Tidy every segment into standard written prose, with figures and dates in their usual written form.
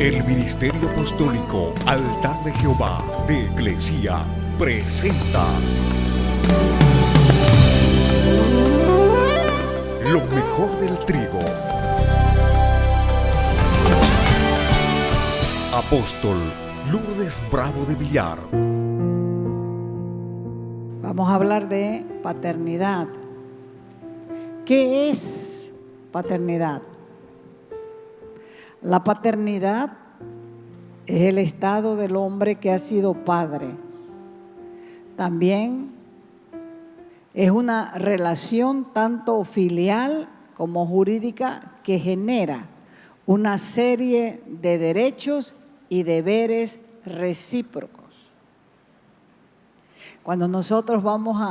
El Ministerio Apostólico Altar de Jehová de Eclesia presenta lo mejor del trigo. Apóstol Lourdes Bravo de Villar. Vamos a hablar de paternidad. ¿Qué es paternidad? La paternidad es el estado del hombre que ha sido padre. También es una relación tanto filial como jurídica que genera una serie de derechos y deberes recíprocos. Cuando nosotros vamos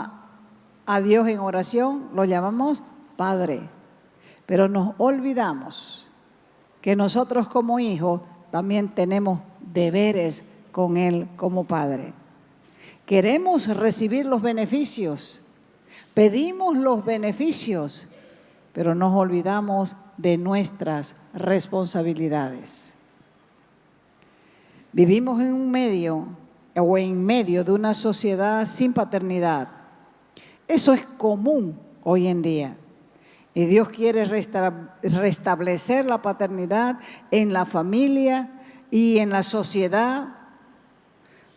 a Dios en oración, lo llamamos Padre, pero nos olvidamos que nosotros como hijos también tenemos deberes con Él como Padre. Queremos recibir los beneficios, pedimos los beneficios, pero nos olvidamos de nuestras responsabilidades. Vivimos en un medio o en medio de una sociedad sin paternidad. Eso es común hoy en día. Y Dios quiere restablecer la paternidad en la familia y en la sociedad,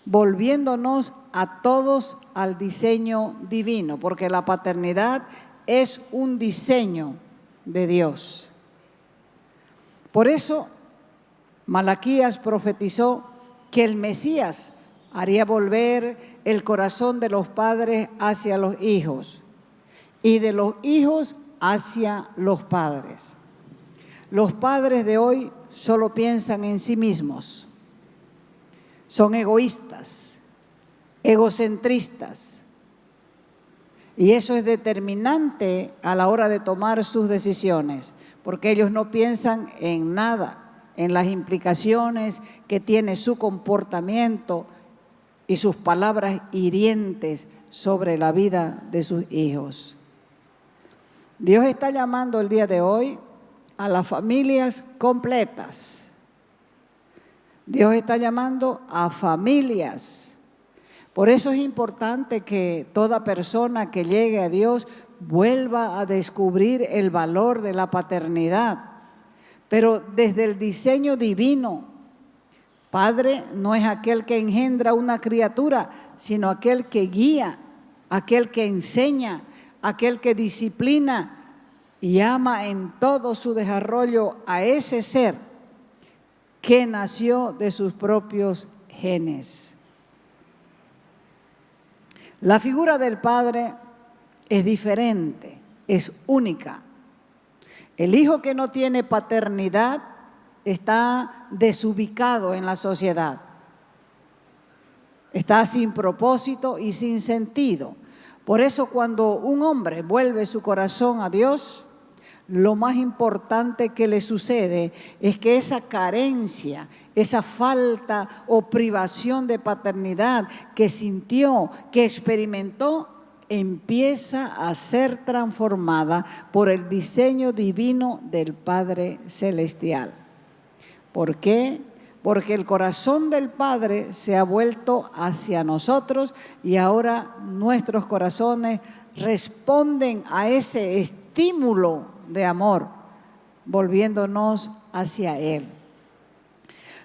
volviéndonos a todos al diseño divino, porque la paternidad es un diseño de Dios. Por eso, Malaquías profetizó que el Mesías haría volver el corazón de los padres hacia los hijos y de los hijos hacia los padres. Los padres de hoy solo piensan en sí mismos. Son egoístas, egocentristas. Y eso es determinante a la hora de tomar sus decisiones, porque ellos no piensan en nada, en las implicaciones que tiene su comportamiento y sus palabras hirientes sobre la vida de sus hijos. Dios está llamando el día de hoy a las familias completas. Dios está llamando a familias. Por eso es importante que toda persona que llegue a Dios vuelva a descubrir el valor de la paternidad, pero desde el diseño divino. Padre no es aquel que engendra una criatura, sino aquel que guía, aquel que enseña, aquel que disciplina y ama en todo su desarrollo a ese ser que nació de sus propios genes. La figura del padre es diferente, es única. El hijo que no tiene paternidad está desubicado en la sociedad, está sin propósito y sin sentido. Por eso cuando un hombre vuelve su corazón a Dios, lo más importante que le sucede es que esa carencia, esa falta o privación de paternidad que sintió, que experimentó, empieza a ser transformada por el diseño divino del Padre Celestial. ¿Por qué? Porque el corazón del Padre se ha vuelto hacia nosotros y ahora nuestros corazones responden a ese estímulo de amor, volviéndonos hacia Él.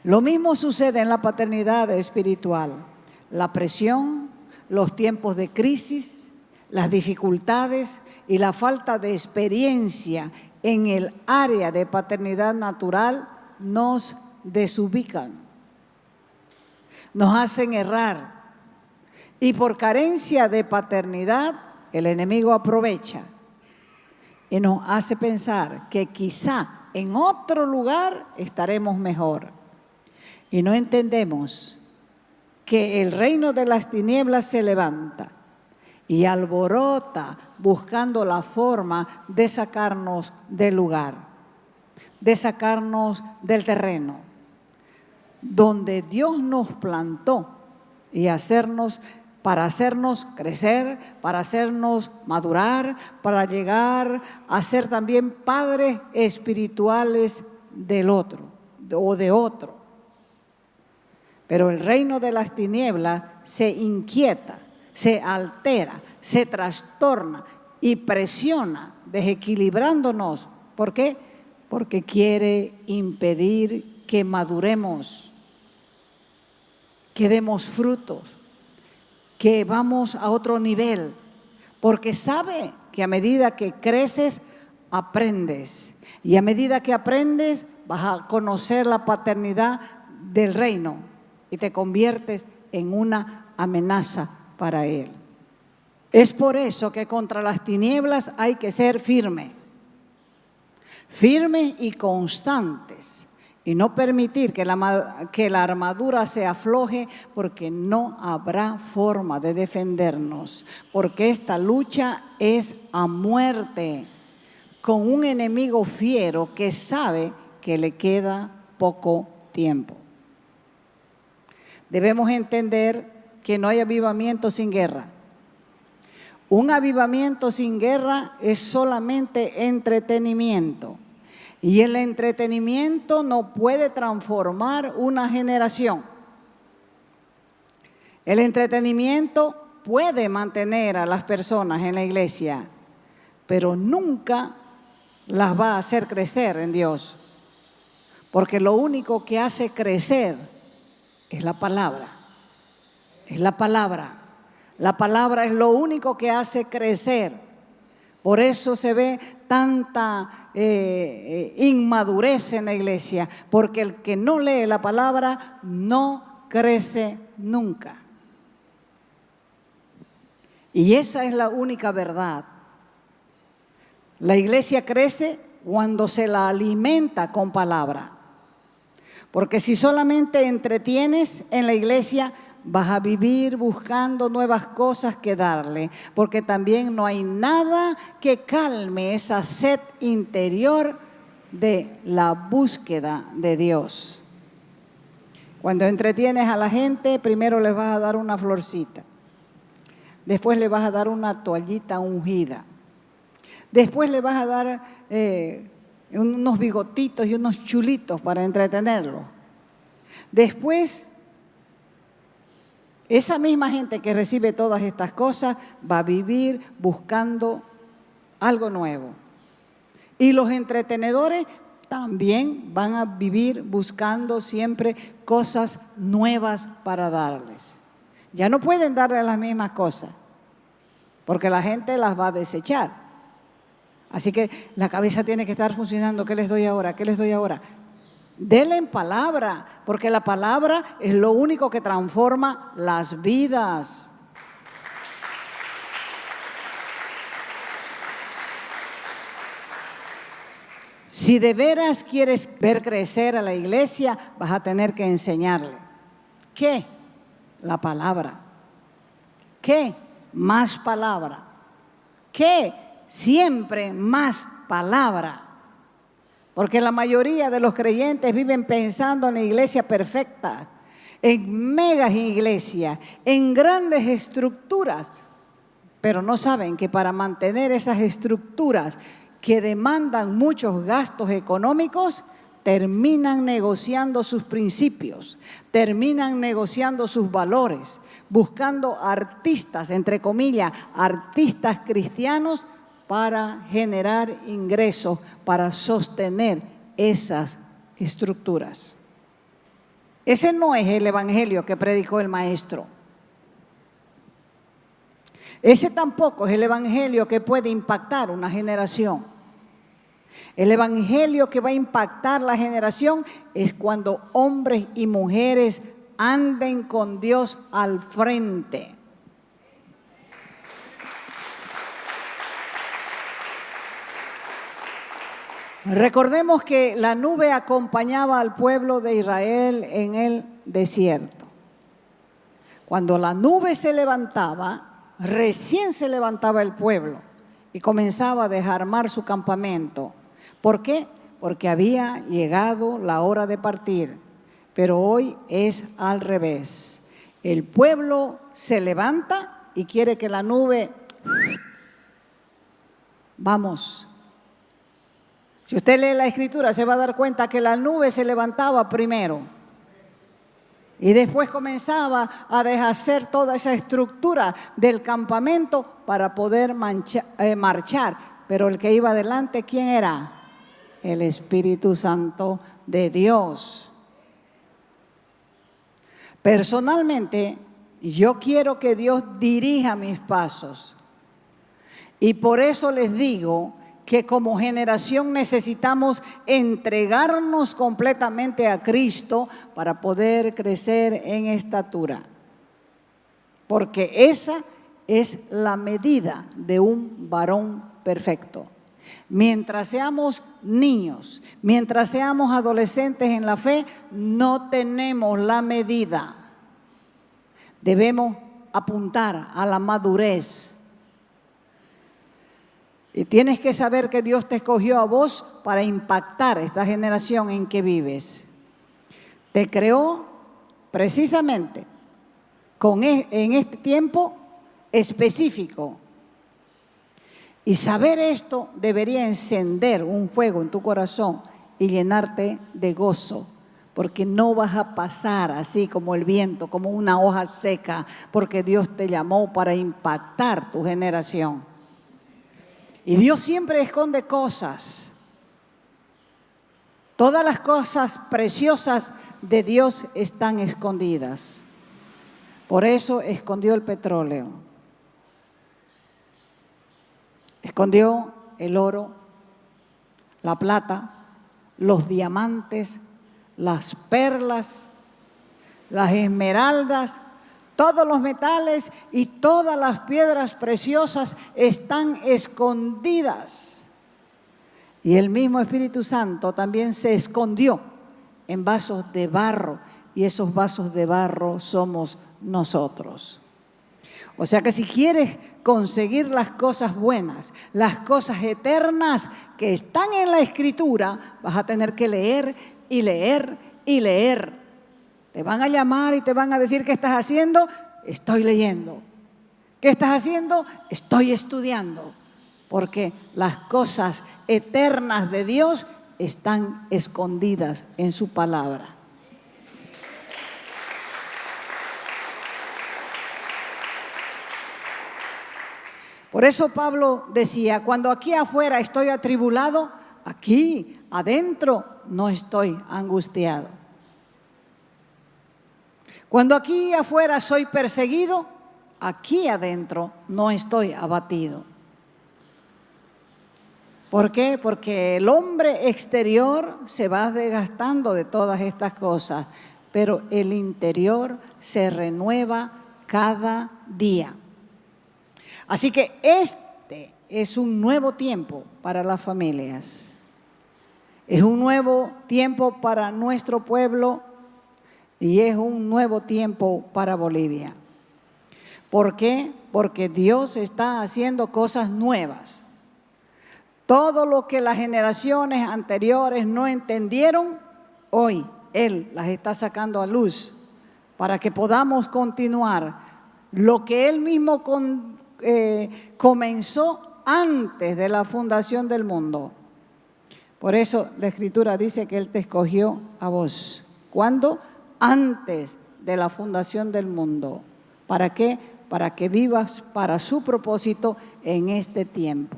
Lo mismo sucede en la paternidad espiritual. La presión, los tiempos de crisis, las dificultades y la falta de experiencia en el área de paternidad natural nos desubican, nos hacen errar y por carencia de paternidad el enemigo aprovecha y nos hace pensar que quizá en otro lugar estaremos mejor y no entendemos que el reino de las tinieblas se levanta y alborota buscando la forma de sacarnos del lugar, de sacarnos del terreno donde Dios nos plantó y para hacernos crecer, para hacernos madurar, para llegar a ser también padres espirituales del otro o de otro. Pero el reino de las tinieblas se inquieta, se altera, se trastorna y presiona, desequilibrándonos. ¿Por qué? Porque quiere impedir que maduremos, que demos frutos, que vamos a otro nivel, porque sabe que a medida que creces, aprendes. Y a medida que aprendes, vas a conocer la paternidad del reino y te conviertes en una amenaza para él. Es por eso que contra las tinieblas hay que ser firmes y constantes, y no permitir que la armadura se afloje, porque no habrá forma de defendernos, porque esta lucha es a muerte, con un enemigo fiero que sabe que le queda poco tiempo. Debemos entender que no hay avivamiento sin guerra. Un avivamiento sin guerra es solamente entretenimiento. Y el entretenimiento no puede transformar una generación. El entretenimiento puede mantener a las personas en la iglesia, pero nunca las va a hacer crecer en Dios. Porque lo único que hace crecer es la palabra. Es la palabra. La palabra es lo único que hace crecer. Por eso se ve tanta inmadurez en la iglesia, porque el que no lee la palabra no crece nunca. Y esa es la única verdad. La iglesia crece cuando se la alimenta con palabra. Porque si solamente entretienes en la iglesia, vas a vivir buscando nuevas cosas que darle, porque también no hay nada que calme esa sed interior de la búsqueda de Dios. Cuando entretienes a la gente, primero les vas a dar una florcita, después le vas a dar una toallita ungida, después le vas a dar unos bigotitos y unos chulitos para entretenerlo. Después, esa misma gente que recibe todas estas cosas va a vivir buscando algo nuevo. Y los entretenedores también van a vivir buscando siempre cosas nuevas para darles. Ya no pueden darle las mismas cosas, porque la gente las va a desechar. Así que la cabeza tiene que estar funcionando. ¿Qué les doy ahora? ¿Qué les doy ahora? Denle en palabra, porque la palabra es lo único que transforma las vidas. Si de veras quieres ver crecer a la iglesia, vas a tener que enseñarle. ¿Qué? La palabra. ¿Qué? Más palabra. ¿Qué? Siempre más palabra. Porque la mayoría de los creyentes viven pensando en la iglesia perfecta, en megas iglesias, en grandes estructuras, pero no saben que para mantener esas estructuras que demandan muchos gastos económicos, terminan negociando sus principios, terminan negociando sus valores, buscando artistas, entre comillas, artistas cristianos, para generar ingresos, para sostener esas estructuras. Ese no es el evangelio que predicó el maestro. Ese tampoco es el evangelio que puede impactar una generación. El evangelio que va a impactar la generación es cuando hombres y mujeres anden con Dios al frente. Recordemos que la nube acompañaba al pueblo de Israel en el desierto. Cuando la nube se levantaba, recién se levantaba el pueblo y comenzaba a desarmar su campamento. ¿Por qué? Porque había llegado la hora de partir. Pero hoy es al revés. El pueblo se levanta y quiere que la nube, vamos. Si usted lee la escritura, se va a dar cuenta que la nube se levantaba primero. Y después comenzaba a deshacer toda esa estructura del campamento para poder marchar. Pero el que iba adelante, ¿quién era? El Espíritu Santo de Dios. Personalmente, yo quiero que Dios dirija mis pasos. Y por eso les digo que como generación necesitamos entregarnos completamente a Cristo para poder crecer en estatura. Porque esa es la medida de un varón perfecto. Mientras seamos niños, mientras seamos adolescentes en la fe, no tenemos la medida. Debemos apuntar a la madurez. Y tienes que saber que Dios te escogió a vos para impactar esta generación en que vives. Te creó precisamente en este tiempo específico. Y saber esto debería encender un fuego en tu corazón y llenarte de gozo. Porque no vas a pasar así como el viento, como una hoja seca, porque Dios te llamó para impactar tu generación. Y Dios siempre esconde cosas. Todas las cosas preciosas de Dios están escondidas. Por eso escondió el petróleo. Escondió el oro, la plata, los diamantes, las perlas, las esmeraldas, todos los metales y todas las piedras preciosas están escondidas. Y el mismo Espíritu Santo también se escondió en vasos de barro, y esos vasos de barro somos nosotros. O sea que si quieres conseguir las cosas buenas, las cosas eternas que están en la Escritura, vas a tener que leer y leer y leer. Te van a llamar y te van a decir, ¿qué estás haciendo? Estoy leyendo. ¿Qué estás haciendo? Estoy estudiando. Porque las cosas eternas de Dios están escondidas en su palabra. Por eso Pablo decía, cuando aquí afuera estoy atribulado, aquí adentro no estoy angustiado. Cuando aquí afuera soy perseguido, aquí adentro no estoy abatido. ¿Por qué? Porque el hombre exterior se va desgastando de todas estas cosas, pero el interior se renueva cada día. Así que este es un nuevo tiempo para las familias. Es un nuevo tiempo para nuestro pueblo y es un nuevo tiempo para Bolivia. ¿Por qué? Porque Dios está haciendo cosas nuevas. Todo lo que las generaciones anteriores no entendieron, hoy Él las está sacando a luz para que podamos continuar lo que Él mismo comenzó antes de la fundación del mundo. Por eso la Escritura dice que Él te escogió a vos. ¿Cuándo? Antes de la fundación del mundo. ¿Para qué? Para que vivas para su propósito en este tiempo.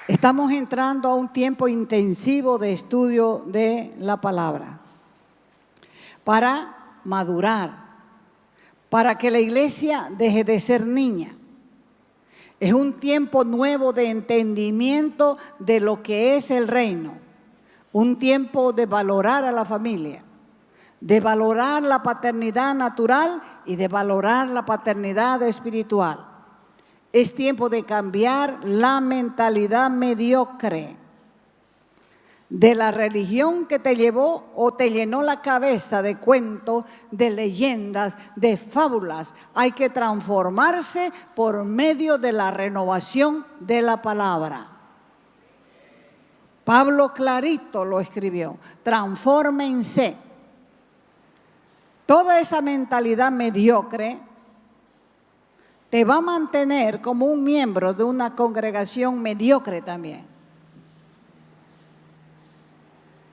Estamos entrando a un tiempo intensivo de estudio de la palabra para madurar, para que la iglesia deje de ser niña. Es un tiempo nuevo de entendimiento de lo que es el reino, un tiempo de valorar a la familia, de valorar la paternidad natural y de valorar la paternidad espiritual. Es tiempo de cambiar la mentalidad mediocre de la religión que te llevó o te llenó la cabeza de cuentos, de leyendas, de fábulas. Hay que transformarse por medio de la renovación de la palabra. Pablo clarito lo escribió, transfórmense. Toda esa mentalidad mediocre te va a mantener como un miembro de una congregación mediocre también.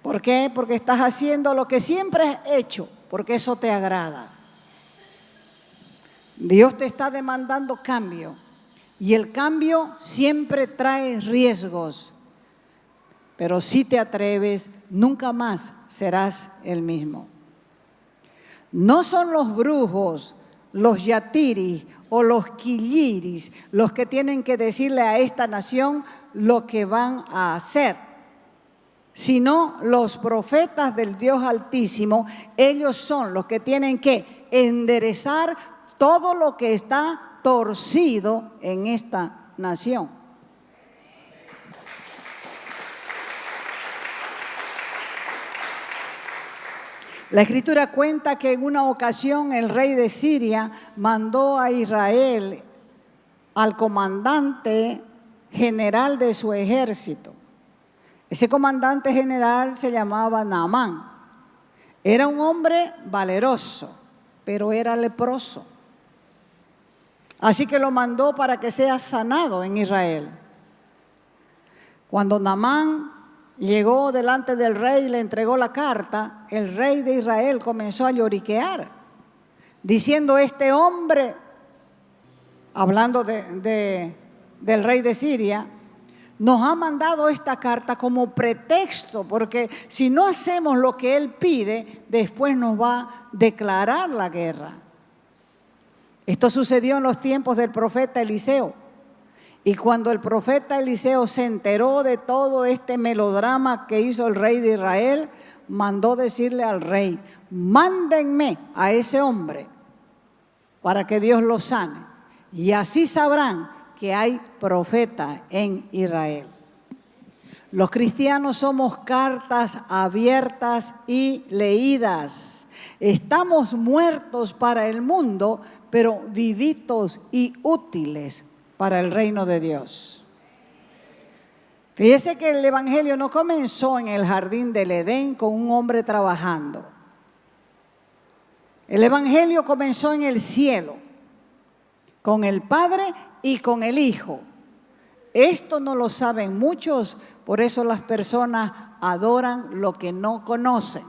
¿Por qué? Porque estás haciendo lo que siempre has hecho, porque eso te agrada. Dios te está demandando cambio y el cambio siempre trae riesgos. Pero si te atreves, nunca más serás el mismo. No son los brujos, los yatiris o los quilliris los que tienen que decirle a esta nación lo que van a hacer, sino los profetas del Dios Altísimo. Ellos son los que tienen que enderezar todo lo que está torcido en esta nación. La Escritura cuenta que en una ocasión el rey de Siria mandó a Israel al comandante general de su ejército. Ese comandante general se llamaba Naamán. Era un hombre valeroso, pero era leproso. Así que lo mandó para que sea sanado en Israel. Cuando Naamán llegó delante del rey y le entregó la carta, el rey de Israel comenzó a lloriquear, diciendo: este hombre, hablando del rey de Siria, nos ha mandado esta carta como pretexto, porque si no hacemos lo que él pide, después nos va a declarar la guerra. Esto sucedió en los tiempos del profeta Eliseo. Y cuando el profeta Eliseo se enteró de todo este melodrama que hizo el rey de Israel, mandó decirle al rey: mándenme a ese hombre para que Dios lo sane. Y así sabrán que hay profeta en Israel. Los cristianos somos cartas abiertas y leídas. Estamos muertos para el mundo, pero vivitos y útiles para el reino de Dios. Fíjese que el evangelio no comenzó en el jardín del Edén con un hombre trabajando. El evangelio comenzó en el cielo, con el Padre y con el Hijo. Esto no lo saben muchos, por eso las personas adoran lo que no conocen.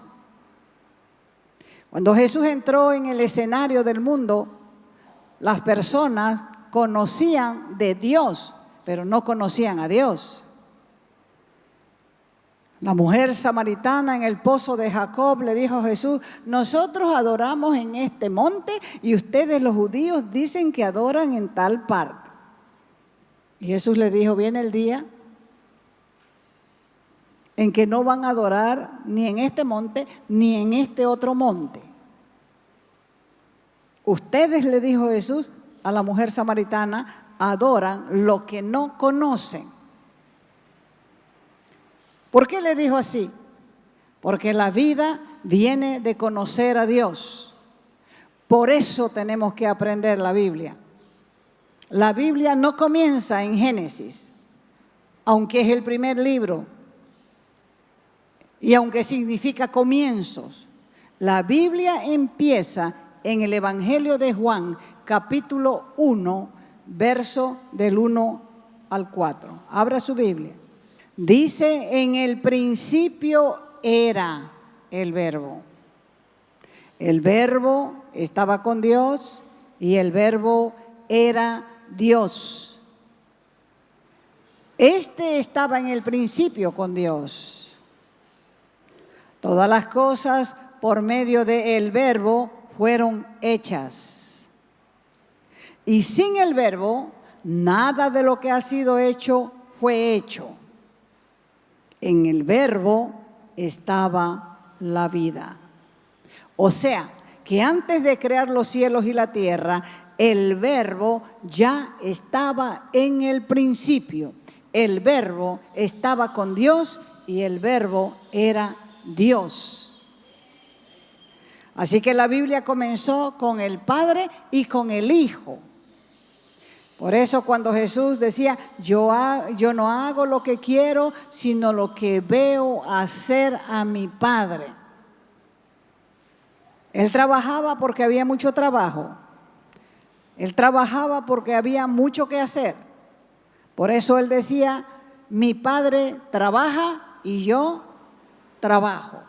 Cuando Jesús entró en el escenario del mundo, las personas conocían de Dios, pero no conocían a Dios. La mujer samaritana en el pozo de Jacob le dijo a Jesús: nosotros adoramos en este monte y ustedes los judíos dicen que adoran en tal parte. Y Jesús le dijo: viene el día en que no van a adorar ni en este monte ni en este otro monte. Ustedes, le dijo Jesús a la mujer samaritana, adoran lo que no conocen. ¿Por qué le dijo así? Porque la vida viene de conocer a Dios. Por eso tenemos que aprender la Biblia. La Biblia no comienza en Génesis, aunque es el primer libro y aunque significa comienzos. La Biblia empieza en el Evangelio de Juan, capítulo 1, verso del 1 al 4. Abra su Biblia. Dice: en el principio era el Verbo. El Verbo estaba con Dios y el Verbo era Dios. Este estaba en el principio con Dios. Todas las cosas por medio del Verbo fueron hechas. Y sin el Verbo, nada de lo que ha sido hecho fue hecho. En el Verbo estaba la vida. O sea, que antes de crear los cielos y la tierra, el Verbo ya estaba en el principio. El Verbo estaba con Dios y el Verbo era Dios. Así que la Biblia comenzó con el Padre y con el Hijo. Por eso cuando Jesús decía: yo no hago lo que quiero, sino lo que veo hacer a mi Padre. Él trabajaba porque había mucho trabajo. Él trabajaba porque había mucho que hacer. Por eso él decía: mi Padre trabaja y yo trabajo.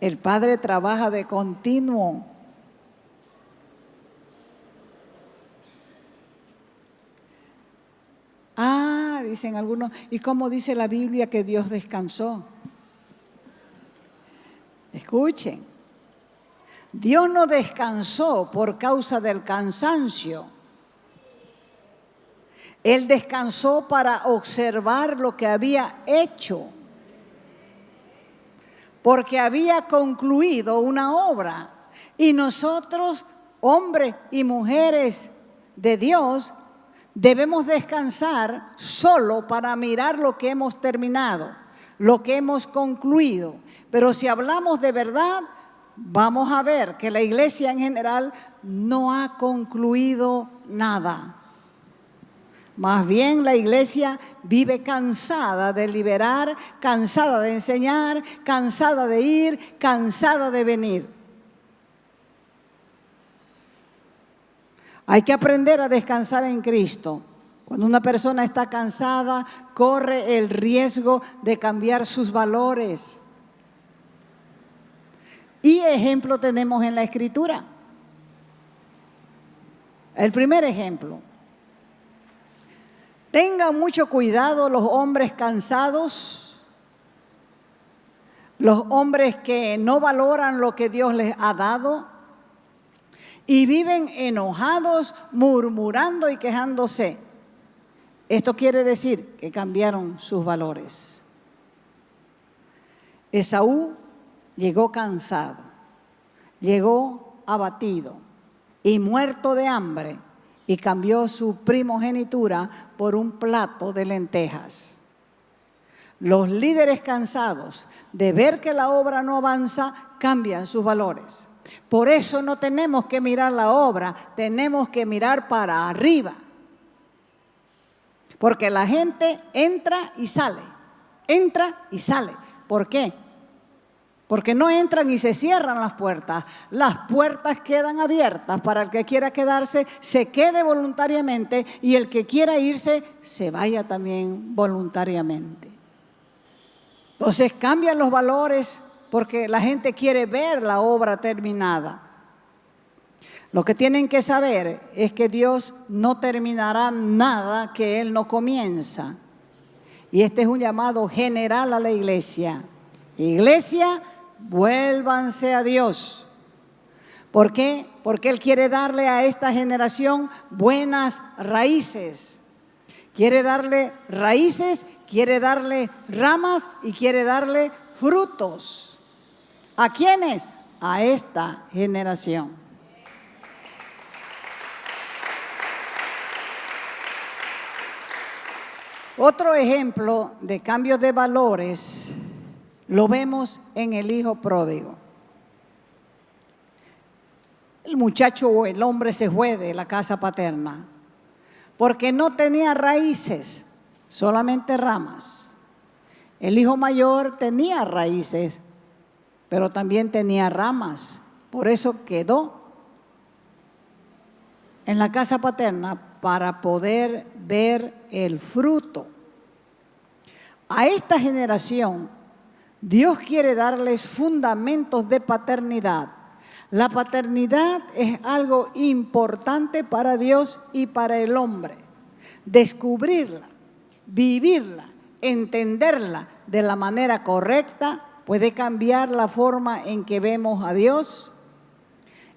El padre trabaja de continuo. Dicen algunos, ¿y cómo dice la Biblia que Dios descansó? Escuchen, Dios no descansó por causa del cansancio. Él descansó para observar lo que había hecho, porque había concluido una obra. Y nosotros, hombres y mujeres de Dios, debemos descansar solo para mirar lo que hemos terminado, lo que hemos concluido. Pero si hablamos de verdad, vamos a ver que la iglesia en general no ha concluido nada. Más bien la iglesia vive cansada de liberar, cansada de enseñar, cansada de ir, cansada de venir. Hay que aprender a descansar en Cristo. Cuando una persona está cansada, corre el riesgo de cambiar sus valores. Y ejemplo tenemos en la Escritura. El primer ejemplo. Tengan mucho cuidado los hombres cansados, los hombres que no valoran lo que Dios les ha dado y viven enojados, murmurando y quejándose. Esto quiere decir que cambiaron sus valores. Esaú llegó cansado, llegó abatido y muerto de hambre y cambió su primogenitura por un plato de lentejas. Los líderes cansados de ver que la obra no avanza cambian sus valores. Por eso no tenemos que mirar la obra, tenemos que mirar para arriba. Porque la gente entra y sale, entra y sale. ¿Por qué? Porque no entran y se cierran las puertas. Las puertas quedan abiertas para el que quiera quedarse, se quede voluntariamente, y el que quiera irse, se vaya también voluntariamente. Entonces cambian los valores porque la gente quiere ver la obra terminada. Lo que tienen que saber es que Dios no terminará nada que Él no comienza. Y este es un llamado general a la iglesia. Iglesia, vuélvanse a Dios. ¿Por qué? Porque Él quiere darle a esta generación buenas raíces. Quiere darle raíces, quiere darle ramas y quiere darle frutos. ¿A quiénes? A esta generación. Otro ejemplo de cambio de valores lo vemos en el hijo pródigo. El muchacho o el hombre se fue de la casa paterna porque no tenía raíces, solamente ramas. El hijo mayor tenía raíces, pero también tenía ramas. Por eso quedó en la casa paterna para poder ver el fruto. A esta generación, Dios quiere darles fundamentos de paternidad. La paternidad es algo importante para Dios y para el hombre. Descubrirla, vivirla, entenderla de la manera correcta puede cambiar la forma en que vemos a Dios,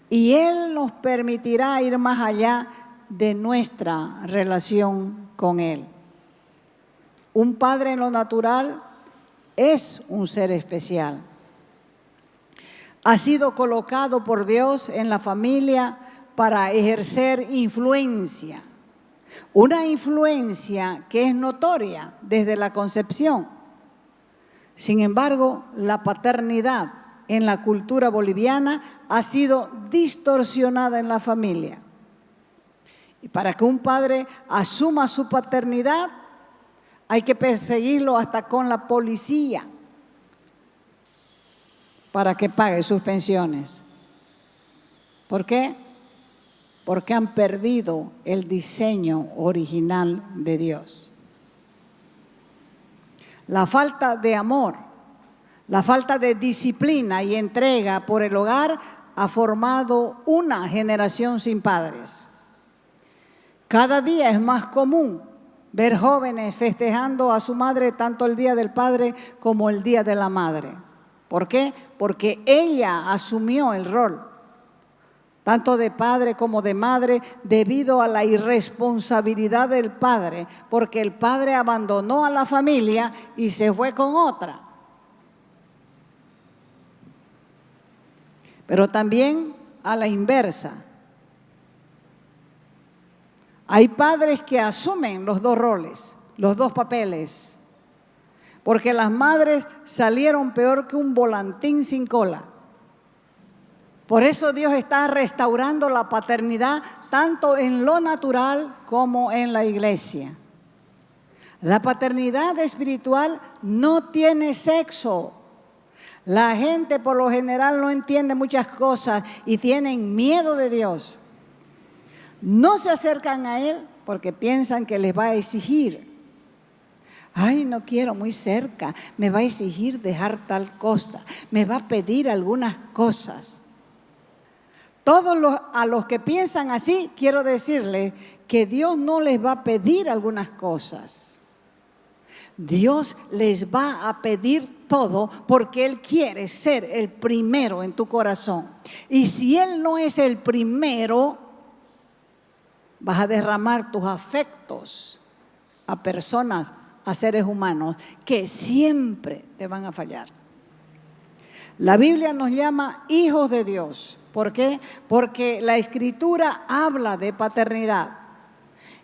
y Él nos permitirá ir más allá de nuestra relación con Él. Un padre en lo natural es un ser especial. Ha sido colocado por Dios en la familia para ejercer influencia. Una influencia que es notoria desde la concepción. Sin embargo, la paternidad en la cultura boliviana ha sido distorsionada en la familia. Y para que un padre asuma su paternidad, hay que perseguirlo hasta con la policía para que pague sus pensiones. ¿Por qué? Porque han perdido el diseño original de Dios. La falta de amor, La falta de disciplina y entrega por el hogar ha formado una generación sin padres. Cada día es más común ver jóvenes festejando a su madre tanto el Día del Padre como el Día de la Madre. ¿Por qué? Porque ella asumió el rol, tanto de padre como de madre, debido a la irresponsabilidad del padre, porque el padre abandonó a la familia y se fue con otra. Pero también a la inversa. Hay padres que asumen los dos roles, los dos papeles, porque las madres salieron peor que un volantín sin cola. Por eso Dios está restaurando la paternidad tanto en lo natural como en la iglesia. La paternidad espiritual no tiene sexo. La gente por lo general no entiende muchas cosas y tienen miedo de Dios. No se acercan a Él porque piensan que les va a exigir. Ay, no quiero muy cerca, me va a exigir dejar tal cosa, me va a pedir algunas cosas. A los que piensan así, quiero decirles que Dios no les va a pedir algunas cosas. Dios les va a pedir todo porque Él quiere ser el primero en tu corazón. Y si Él no es el primero, vas a derramar tus afectos a personas, a seres humanos que siempre te van a fallar. La Biblia nos llama hijos de Dios. ¿Por qué? Porque la Escritura habla de paternidad.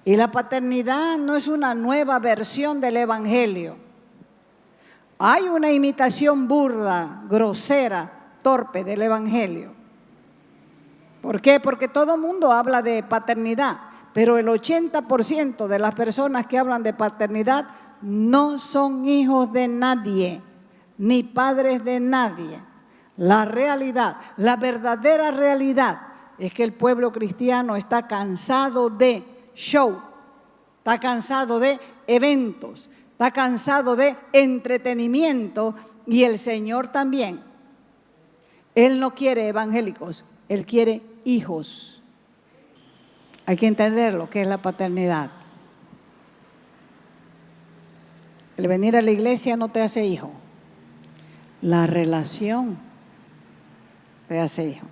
Y la paternidad no es una nueva versión del Evangelio. Hay una imitación burda, grosera, torpe del Evangelio. ¿Por qué? Porque todo el mundo habla de paternidad, pero el 80% de las personas que hablan de paternidad no son hijos de nadie, ni padres de nadie. La realidad, la verdadera realidad es que el pueblo cristiano está cansado de show, está cansado de eventos, está cansado de entretenimiento y el Señor también. Él no quiere evangélicos, Él quiere hijos. Hay que entender lo que es la paternidad. El venir a la iglesia no te hace hijo. La relación te hace hijo.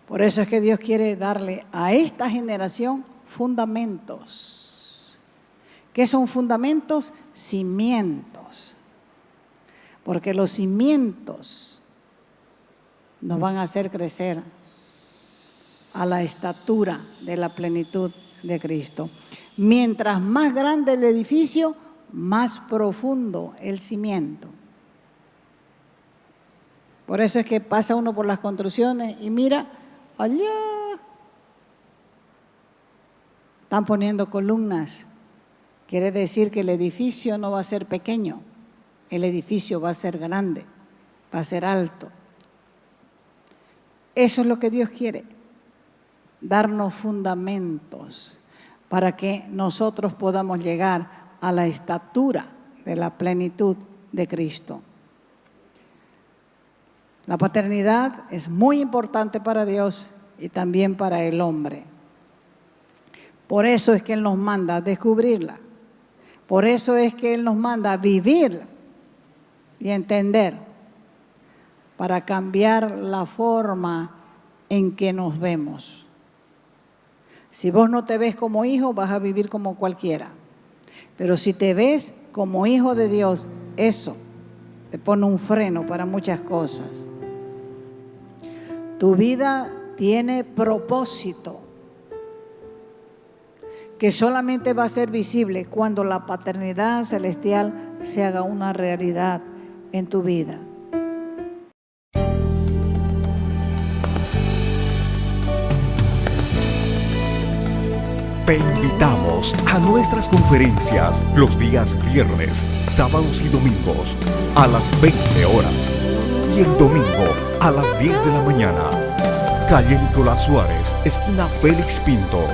Por eso es que Dios quiere darle a esta generación fundamentos. ¿Qué son fundamentos? Cimientos. Porque los cimientos nos van a hacer crecer a la estatura de la plenitud de Cristo. Mientras más grande el edificio, más profundo el cimiento. Por eso es que pasa uno por las construcciones y mira, allá están poniendo columnas. Quiere decir que el edificio no va a ser pequeño, el edificio va a ser grande, va a ser alto. Eso es lo que Dios quiere, darnos fundamentos para que nosotros podamos llegar a la estatura de la plenitud de Cristo. La paternidad es muy importante para Dios y también para el hombre. Por eso es que Él nos manda a descubrirla. Por eso es que Él nos manda a vivir y entender para cambiar la forma en que nos vemos. Si vos no te ves como hijo, vas a vivir como cualquiera. Pero si te ves como hijo de Dios, eso te pone un freno para muchas cosas. Tu vida tiene propósito que solamente va a ser visible cuando la paternidad celestial se haga una realidad en tu vida. Te invitamos a nuestras conferencias los días viernes, sábados y domingos a las 20 horas y el domingo a las 10 de la mañana. Calle Nicolás Suárez, esquina Félix Pinto.